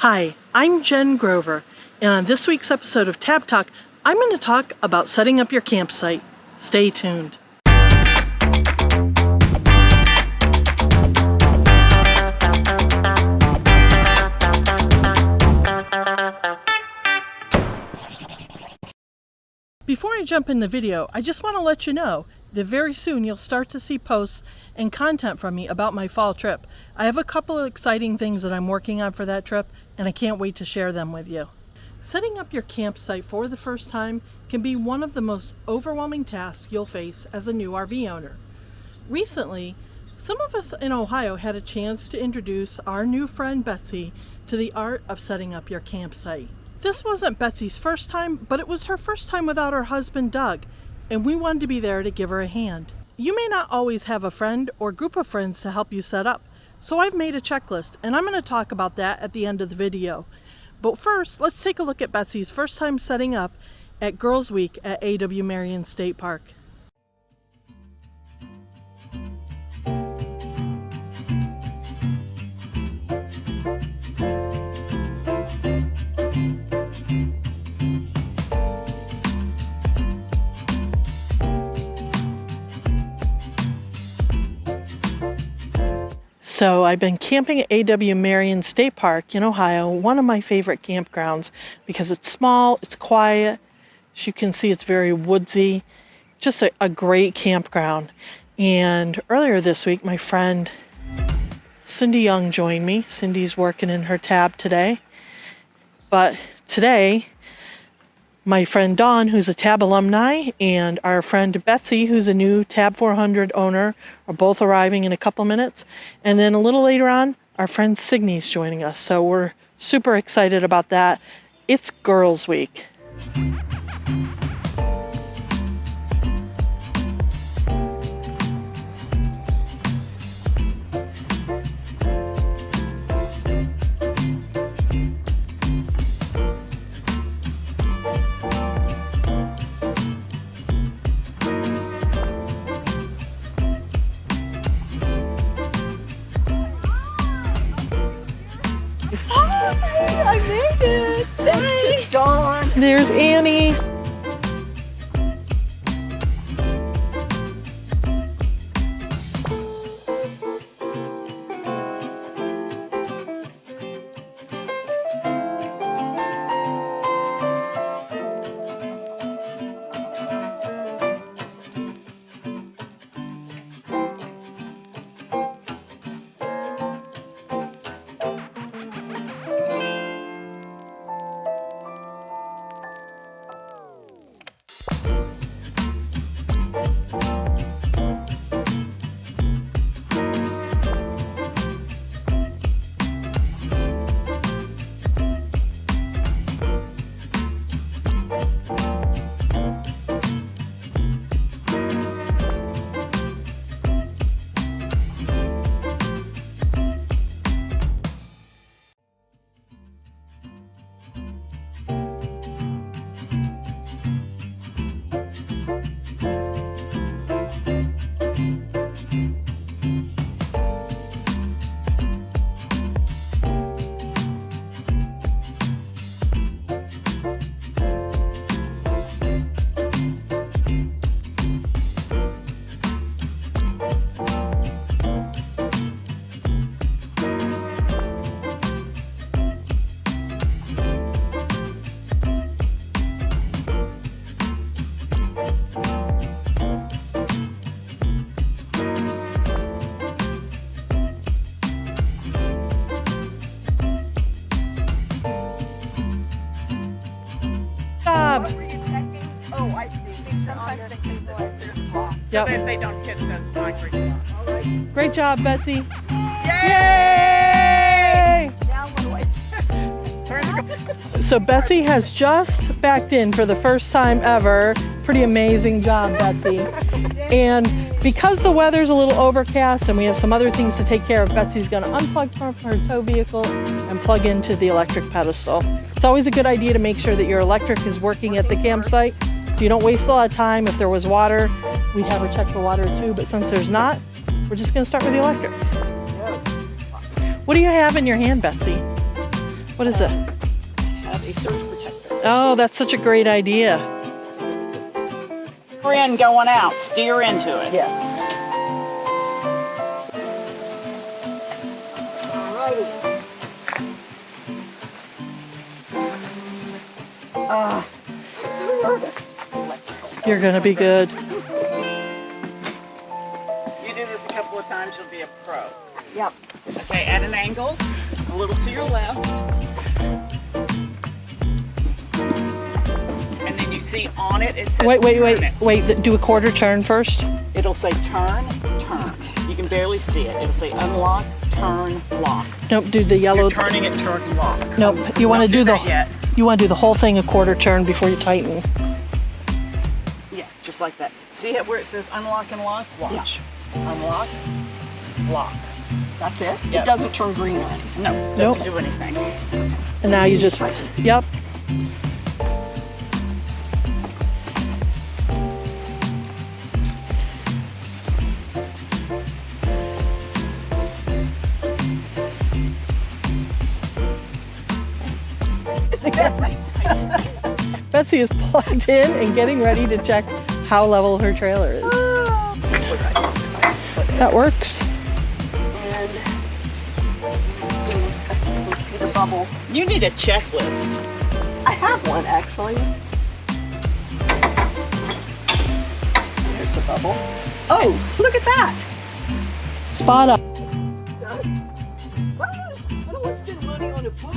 Hi, I'm Jen Grover, and on this week's episode of Tab Talk, I'm going to talk about setting up your campsite. Stay tuned. Before I jump in the video, I just want to let you know that very soon you'll start to see posts and content from me about my fall trip. I have a couple of exciting things that I'm working on for that trip, and I can't wait to share them with you. Setting up your campsite for the first time can be one of the most overwhelming tasks you'll face as a new RV owner. Recently, some of us in Ohio had a chance to introduce our new friend Betsy to the art of setting up your campsite. This wasn't Betsy's first time, but it was her first time without her husband Doug, and we wanted to be there to give her a hand. You may not always have a friend or group of friends to help you set up, so I've made a checklist, and I'm going to talk about that at the end of the video. But first, let's take a look at Betsy's first time setting up at Girls Week at A.W. Marion State Park. So I've been camping at A.W. Marion State Park in Ohio, one of my favorite campgrounds because it's small, it's quiet, as you can see it's very woodsy, just a great campground. And earlier this week my friend Cindy Young joined me. Cindy's working in her tab today. But today my friend Dawn, who's a tab alumni, and our friend Betsy, who's a new tab 400 owner, are both arriving in a couple minutes. And then a little later on, our friend Signy's joining us. So we're super excited about that. It's Girls Week. I made it! Thanks to Dawn. There's Annie. Oh, I see. Sometimes they can block. Yep. So that they don't hit the concrete block. All right. Great job, Betsy. Yay! Yay! Now what do I So Betsy has just backed in for the first time ever. Pretty amazing job, Betsy. And because the weather's a little overcast and we have some other things to take care of, Betsy's going to unplug from her tow vehicle and plug into the electric pedestal. It's always a good idea to make sure that your electric is working at the campsite so you don't waste a lot of time. If there was water, we'd have her check for water too, but since there's not, we're just going to start with the electric. What do you have in your hand, Betsy? What is it? Have a surge protector. Oh, that's such a great idea. Steer in going out. Steer into it. Yes. Alrighty. I'm so nervous. You're gonna be good. You do this a couple of times, you'll be a pro. Yep. Okay, at an angle, a little to your left. And then you see on it, it says turn it. Wait, do a quarter turn first. It'll say turn, turn. You can barely see it. It'll say unlock, turn, lock. Nope, do the yellow. You're turning it, turn, lock. Nope, you want to do that yet. You want to do the whole thing a quarter turn before you tighten. Yeah, just like that. See it where it says unlock and lock? Watch. Yeah. Unlock, lock. That's it? Yep. It doesn't turn green or anything. No, it doesn't do anything. And now you just, yep. Betsy is plugged in and getting ready to check how level her trailer is. That works. And let's see the bubble. You need a checklist. I have one actually. There's the bubble. Oh, look at that. Spot up. I don't want to spend money on a book.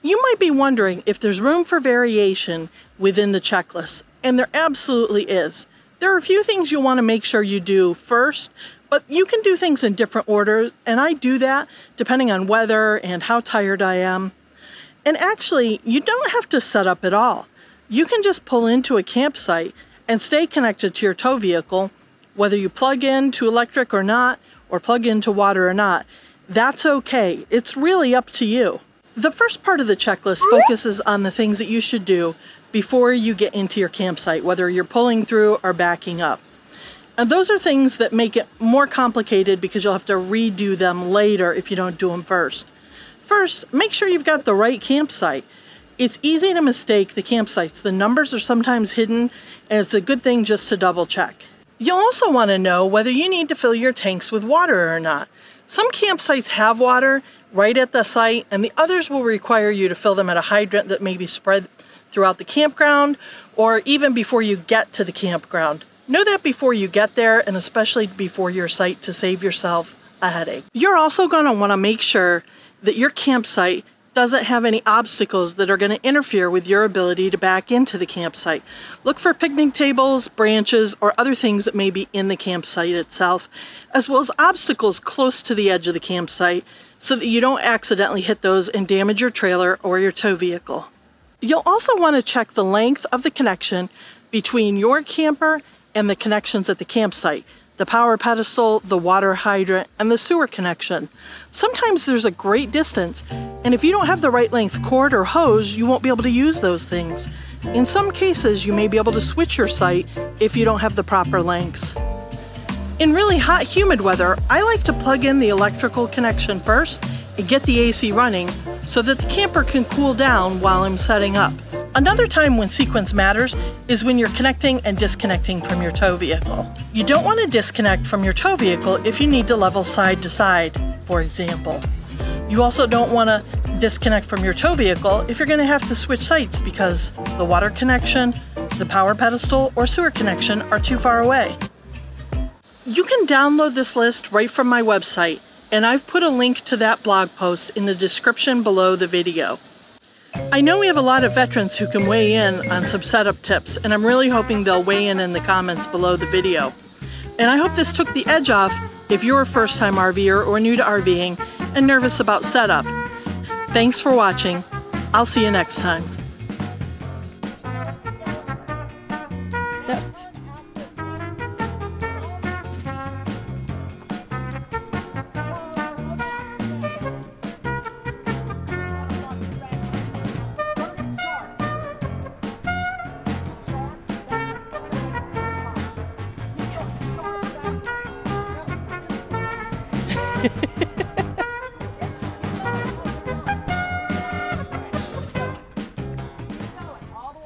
You might be wondering if there's room for variation within the checklist, and there absolutely is. There are a few things you'll want to make sure you do first, but you can do things in different orders, and I do that depending on weather and how tired I am. And actually, you don't have to set up at all. You can just pull into a campsite and stay connected to your tow vehicle, whether you plug in to electric or not, or plug into water or not. That's okay. It's really up to you. The first part of the checklist focuses on the things that you should do before you get into your campsite, whether you're pulling through or backing up. And those are things that make it more complicated because you'll have to redo them later if you don't do them first. First, make sure you've got the right campsite. It's easy to mistake the campsites. The numbers are sometimes hidden, and it's a good thing just to double check. You'll also want to know whether you need to fill your tanks with water or not. Some campsites have water right at the site, and the others will require you to fill them at a hydrant that may be spread throughout the campground or even before you get to the campground. Know that before you get there, and especially before your site, to save yourself a headache. You're also going to want to make sure that your campsite doesn't have any obstacles that are going to interfere with your ability to back into the campsite. Look for picnic tables, branches, or other things that may be in the campsite itself, as well as obstacles close to the edge of the campsite so that you don't accidentally hit those and damage your trailer or your tow vehicle. You'll also want to check the length of the connection between your camper and the connections at the campsite. The power pedestal, the water hydrant, and the sewer connection. Sometimes there's a great distance, and if you don't have the right length cord or hose, you won't be able to use those things. In some cases, you may be able to switch your site if you don't have the proper lengths. In really hot, humid weather, I like to plug in the electrical connection first and get the AC running so that the camper can cool down while I'm setting up. Another time when sequence matters is when you're connecting and disconnecting from your tow vehicle. You don't want to disconnect from your tow vehicle if you need to level side to side, for example. You also don't want to disconnect from your tow vehicle if you're going to have to switch sites because the water connection, the power pedestal, or sewer connection are too far away. You can download this list right from my website, and I've put a link to that blog post in the description below the video. I know we have a lot of veterans who can weigh in on some setup tips, and I'm really hoping they'll weigh in the comments below the video. And I hope this took the edge off if you're a first-time RVer or new to RVing and nervous about setup. Thanks for watching. I'll see you next time. Yeah.